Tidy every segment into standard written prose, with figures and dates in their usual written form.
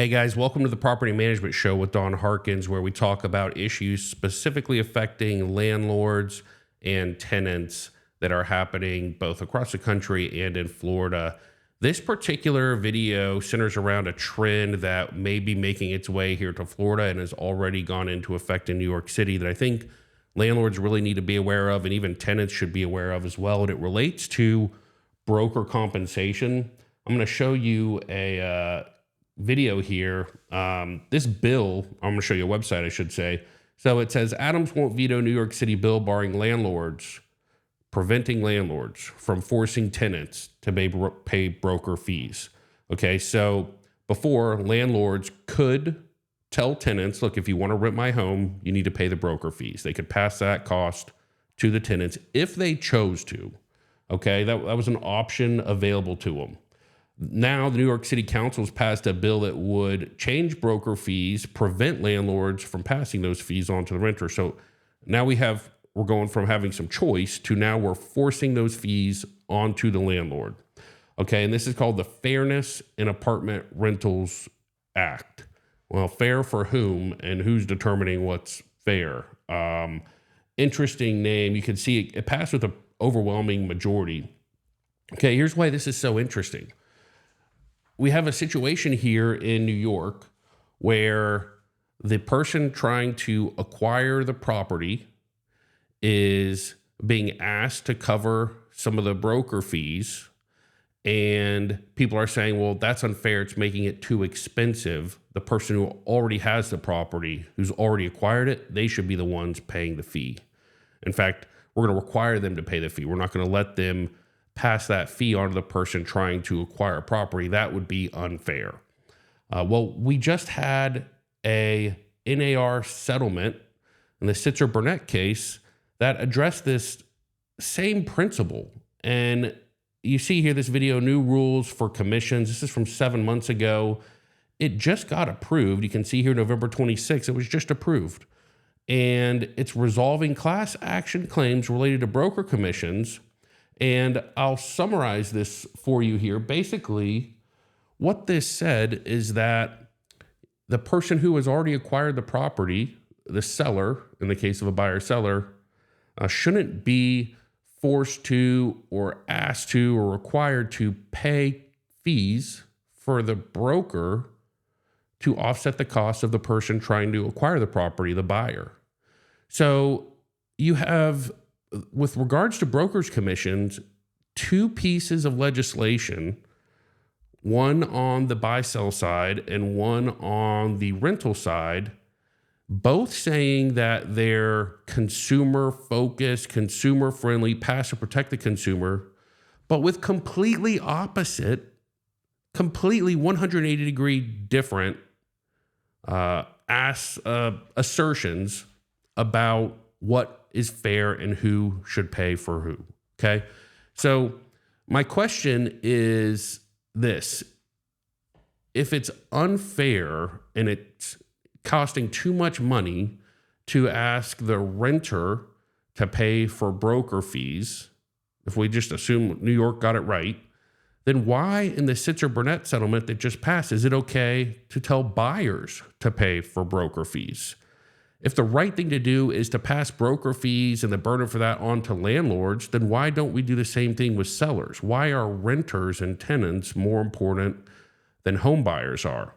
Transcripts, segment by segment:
Hey guys, welcome to the Property Management Show with Don Harkins, where we talk about issues specifically affecting landlords and tenants that are happening both across the country and in Florida. This particular video centers around a trend that may be making its way here to Florida and has already gone into effect in New York City that I think landlords really need to be aware of, and even tenants should be aware of as well. And it relates to broker compensation. I'm going to show you a video here. This bill, I'm going to show you a website, I should say. So it says Adams won't veto New York City bill preventing landlords from forcing tenants to pay broker fees. Okay, so before, landlords could tell tenants, look, if you want to rent my home, you need to pay the broker fees. They could pass that cost to the tenants if they chose to. Okay, that was an option available to them. Now, the New York City Council has passed a bill that would change broker fees, prevent landlords from passing those fees on to the renter. So now we're going from having some choice to now we're forcing those fees onto the landlord. Okay, and this is called the Fairness in Apartment Rentals Act. Well, fair for whom and who's determining what's fair? Interesting name. You can see it passed with an overwhelming majority. Okay, here's why this is so interesting. We have a situation here in New York where the person trying to acquire the property is being asked to cover some of the broker fees, and people are saying, well, that's unfair. It's making it too expensive. The person who already has the property, who's already acquired it, they should be the ones paying the fee. In fact, we're going to require them to pay the fee. We're not going to let them pass that fee on to the person trying to acquire a property. That would be unfair. Well, we just had a NAR settlement in the Sitzer Burnett case that addressed this same principle. And you see here this video, new rules for commissions. This is from 7 months ago. It just got approved. You can see here November 26th, it was just approved. And it's resolving class action claims related to broker commissions. And I'll summarize this for you here. Basically, what this said is that the person who has already acquired the property, the seller, in the case of a buyer-seller, shouldn't be forced to or asked to or required to pay fees for the broker to offset the cost of the person trying to acquire the property, the buyer. So you have, with regards to brokers' commissions, two pieces of legislation, one on the buy-sell side and one on the rental side, both saying that they're consumer-focused, consumer-friendly, pass to protect the consumer, but with completely opposite, completely 180-degree different assertions about what is fair and who should pay for who, okay? So my question is this. If it's unfair and it's costing too much money to ask the renter to pay for broker fees, if we just assume New York got it right, then why in the Sitzer-Burnett settlement that just passed, is it okay to tell buyers to pay for broker fees? If the right thing to do is to pass broker fees and the burden for that on to landlords, then why don't we do the same thing with sellers? Why are renters and tenants more important than home buyers are?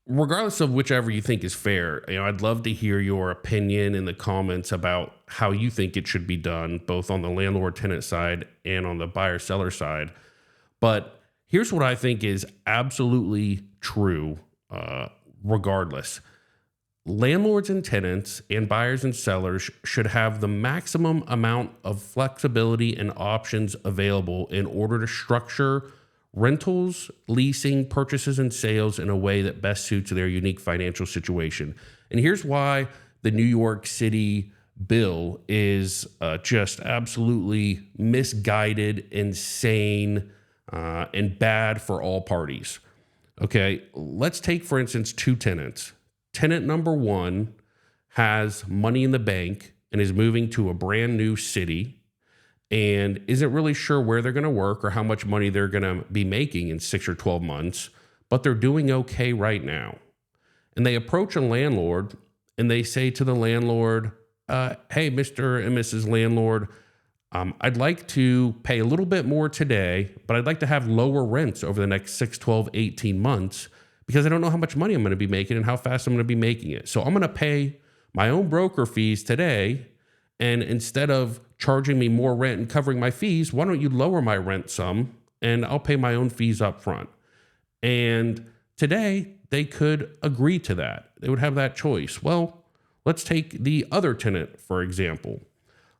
Regardless of whichever you think is fair, I'd love to hear your opinion in the comments about how you think it should be done, both on the landlord-tenant side and on the buyer-seller side. But here's what I think is absolutely true, regardless. Landlords and tenants and buyers and sellers should have the maximum amount of flexibility and options available in order to structure rentals, leasing, purchases, and sales in a way that best suits their unique financial situation. And here's why the New York City bill is just absolutely misguided, insane, and bad for all parties. Okay, let's take, for instance, two tenants. Tenant number one has money in the bank and is moving to a brand new city and isn't really sure where they're going to work or how much money they're going to be making in 6 or 12 months, but they're doing okay right now. And they approach a landlord and they say to the landlord, hey, Mr. and Mrs. Landlord, I'd like to pay a little bit more today, but I'd like to have lower rents over the next 6, 12, 18 months because I don't know how much money I'm going to be making and how fast I'm going to be making it. So I'm going to pay my own broker fees today. And instead of charging me more rent and covering my fees, why don't you lower my rent some and I'll pay my own fees up front? And today they could agree to that. They would have that choice. Well, let's take the other tenant, for example.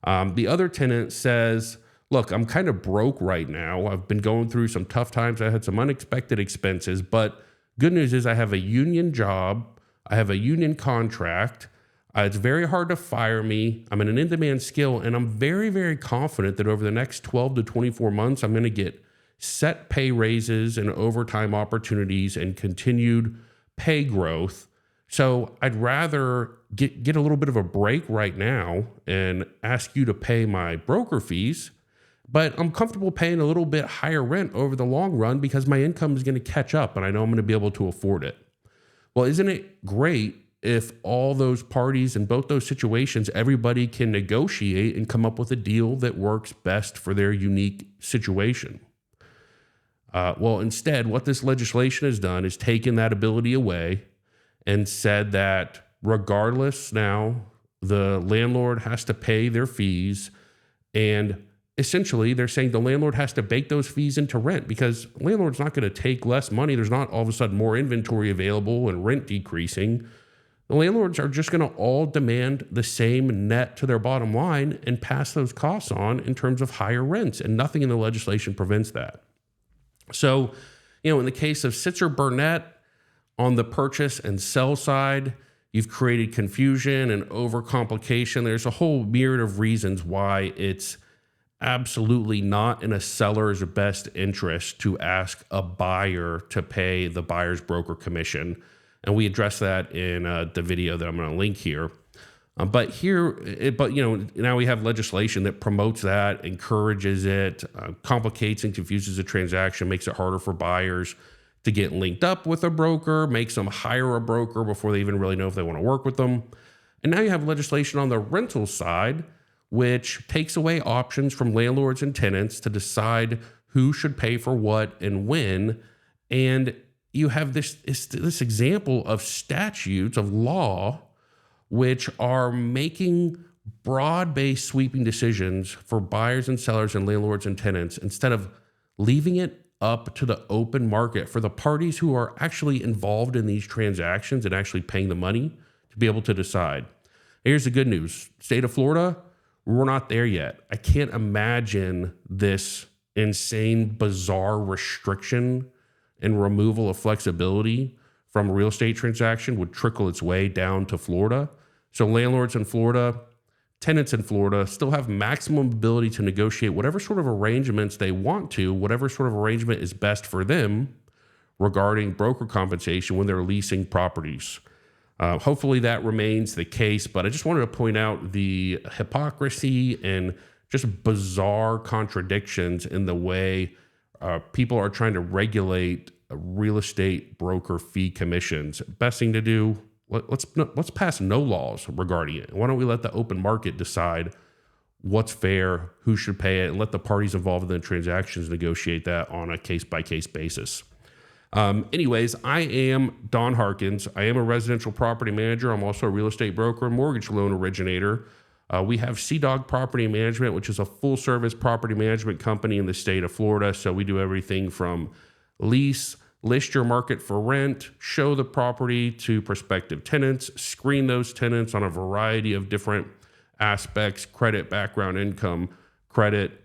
The other tenant says, look, I'm kind of broke right now. I've been going through some tough times. I had some unexpected expenses, but good news is I have a union job. I have a union contract. It's very hard to fire me. I'm in an in-demand skill, and I'm very, very confident that over the next 12 to 24 months, I'm going to get set pay raises and overtime opportunities and continued pay growth. So I'd rather get a little bit of a break right now and ask you to pay my broker fees, but I'm comfortable paying a little bit higher rent over the long run because my income is going to catch up and I know I'm going to be able to afford it. Well, isn't it great if all those parties in both those situations, everybody can negotiate and come up with a deal that works best for their unique situation? Well, instead, what this legislation has done is taken that ability away and said that regardless now, the landlord has to pay their fees. And essentially, they're saying the landlord has to bake those fees into rent because the landlord's not going to take less money. There's not all of a sudden more inventory available and rent decreasing. The landlords are just going to all demand the same net to their bottom line and pass those costs on in terms of higher rents. And nothing in the legislation prevents that. So, in the case of Sitzer Burnett, on the purchase and sell side, you've created confusion and overcomplication. There's a whole myriad of reasons why it's absolutely not in a seller's best interest to ask a buyer to pay the buyer's broker commission. And we address that in the video that I'm going to link here. But now we have legislation that promotes that, encourages it, complicates and confuses the transaction, makes it harder for buyers to get linked up with a broker, makes them hire a broker before they even really know if they want to work with them. And now you have legislation on the rental side, which takes away options from landlords and tenants to decide who should pay for what and when. And you have this example of statutes of law which are making broad-based sweeping decisions for buyers and sellers and landlords and tenants instead of leaving it up to the open market for the parties who are actually involved in these transactions and actually paying the money to be able to decide. Here's the good news. State of Florida, we're not there yet. I can't imagine this insane, bizarre restriction and removal of flexibility from a real estate transaction would trickle its way down to Florida. So landlords in Florida, tenants in Florida still have maximum ability to negotiate whatever sort of arrangements they want to, whatever sort of arrangement is best for them regarding broker compensation when they're leasing properties. Hopefully that remains the case, but I just wanted to point out the hypocrisy and just bizarre contradictions in the way people are trying to regulate real estate broker fee commissions. Best thing to do, let's pass no laws regarding it. Why don't we let the open market decide what's fair, who should pay it, and let the parties involved in the transactions negotiate that on a case-by-case basis. Anyways, I am Don Harkins. I am a residential property manager. I'm also a real estate broker and mortgage loan originator. We have CDOG Property Management, which is a full-service property management company in the state of Florida. So we do everything from lease, list your market for rent, show the property to prospective tenants, screen those tenants on a variety of different aspects, credit, background, income, credit,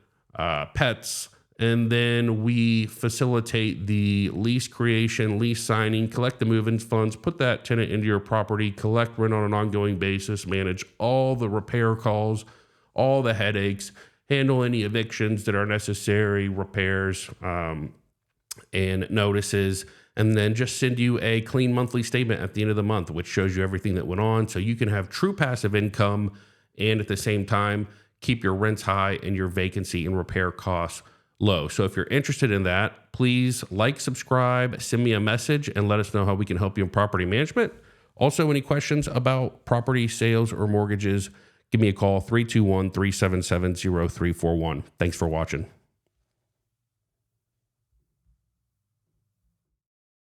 pets. And then we facilitate the lease creation, lease signing, collect the move-in funds, put that tenant into your property, collect rent on an ongoing basis, manage all the repair calls, all the headaches, handle any evictions that are necessary, repairs, and notices, and then just send you a clean monthly statement at the end of the month, which shows you everything that went on so you can have true passive income and at the same time keep your rents high and your vacancy and repair costs low. So if you're interested in that, please like, subscribe, send me a message, and let us know how we can help you in property management. Also, any questions about property sales or mortgages, give me a call, 321-377-0341. Thanks for watching.